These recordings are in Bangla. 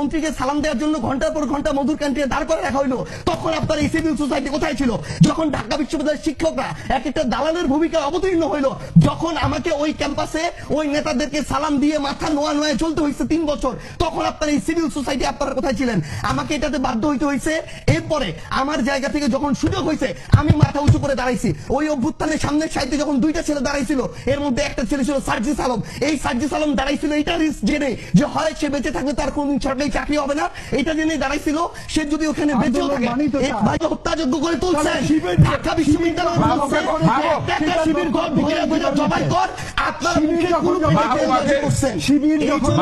মন্ত্রীকে সালাম দেওয়ার জন্য ঘন্টার পর ঘন্টা মধুর ক্যান্টিনে দাঁড় করে রাখা হইলো, তখন আপনার এই সিভিল সোসাইটি কোথায় ছিল? যখন ঢাকা বিশ্ববিদ্যালয়ের শিক্ষকরা এক একটা দালালের ভূমিকা অবতীর্ণ হইলো, যখন আমাকে ওই ক্যাম্পাসে ওই নেতাদেরকে সালাম দিয়ে মাথা নোয়া নোয়া চলতে হয়েছে 3 বছর, তখন আপনার এই সিভিল সোসাইটি আপনারা কোথায় ছিলেন? আমাকে এটাতে বাধ্য হইতে হয়েছে। এরপরে আমার জায়গা থেকে যখন সুযোগ হয়েছে আমি মাথা উঁচু করে দাঁড়াইছি। ওই অভ্যুত্থানের সামনের সাইডে যখন 2টা ছেলে দাঁড়াইছিল, এর মধ্যে একটা ছেলে ছিল সার্জিস আলম। এই সার্জিস আলম দাঁড়াইছিল এটা রিস্ক জেনে যে হয় সে বেঁচে থাকবে, তার কোনদিন সরকারি চাকরি হবে না, এটা জেনে দাঁড়াইছিল। সে যদি ওখানে বেঁচেও থাকে, ভাই হত্যাযোগ্য করে তুলছে ঢাকা বিশ্ববিদ্যালয় শিবির ঘর ভরে ভরে জবাই কর। আপনার মুখে করছেন শিবির যখন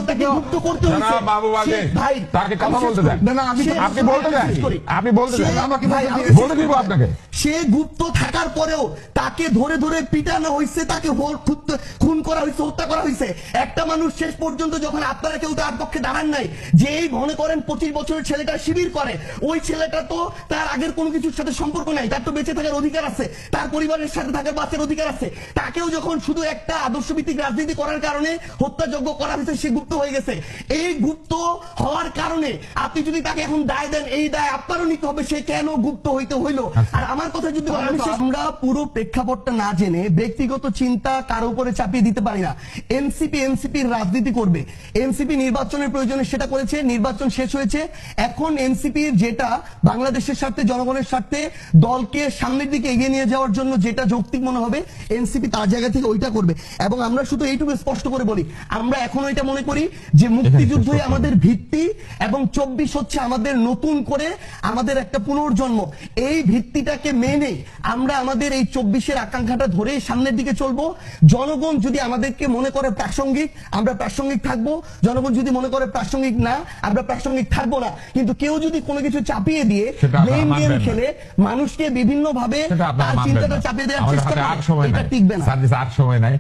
তাকে মুক্ত করতে হয়েছে ভাই, তাকে কথা বলতে দেন। না আপনি বলতে দেন, আপনি বলতে দেন, আমাকে বলতে দিব আপনাকে। সে গুপ্ত থাকার পরেও তাকে ধরে ধরে পিটানো হয়েছে, তাকে খুন করা হয়েছে, হত্যা করা হয়েছে। একটা মানুষ শেষ পর্যন্ত যখন আপনারা কেউ তার পক্ষে দাঁড়ান নাই, যে এই মনে করেন 25 বছরের ছেলেটা শিবির করে, ওই ছেলেটা তো তার আগের কোনো কিছুর সাথে সম্পর্ক নাই, তার তো বেঁচে থাকার অধিকার আছে, তার পরিবারের সাথে থাকার বাঁচার অধিকার আছে। তাকেও যখন শুধু একটা আদর্শভিত্তিক রাজনীতি করার কারণে হত্যাযোগ্য করা হয়েছে, সে গুপ্ত হয়ে গেছে। এই গুপ্ত হওয়ার কারণে আপনি যদি তাকে এখন দায় দেন, এই দায় আপনারও নিতে হবে, সে কেন গুপ্ত হইতে হইলো। আর আমার কথা যদি আমরা পুরো প্রেক্ষাপটটা না জেনে ব্যক্তিগত চিন্তা কারো উপরে চাপিয়ে দিতে পারি না। এনসিপির রাজনীতি করবে, এনসিপি নির্বাচনের প্রয়োজনে সেটা করেছে, নির্বাচন শেষ হয়েছে। এখন এনসিপির যেটা বাংলাদেশের স্বার্থে, জনগণের স্বার্থে, দলকে সামনের দিকে এগিয়ে নিয়ে যাওয়ার জন্য যেটা যৌক্তিক মনে হবে, এনসিপি তার জায়গা থেকে ওইটা করবে। এবং আমরা শুধু এইটুকু স্পষ্ট করে বলি, আমরা এখন এটা মনে করি যে মুক্তিযুদ্ধই আমাদের ভিত্তি এবং 24 হচ্ছে আমাদের নতুন করে আমাদের একটা পুনর্জন্ম। এই ভিত্তিটাকে মেনে আমরা আমাদের এই 24-এর আকাঙ্ক্ষাটা ধরে সামনের দিকে চলবো। জনগণ যদি আমাদেরকে মনে করে প্রাসঙ্গিক, আমরা প্রাসঙ্গিক থাকবো। জনগণ যদি মনে করে প্রাসঙ্গিক না, আমরা প্রাসঙ্গিক থাকবো না। কিন্তু কেউ যদি কোনো কিছু চাপিয়ে দিয়ে ব্লেম গেম খেলে মানুষকে বিভিন্ন ভাবে তার চিন্তাটা চাপিয়ে দেওয়ার চেষ্টা করে, এটা টিকবে না। আর সময় নাই।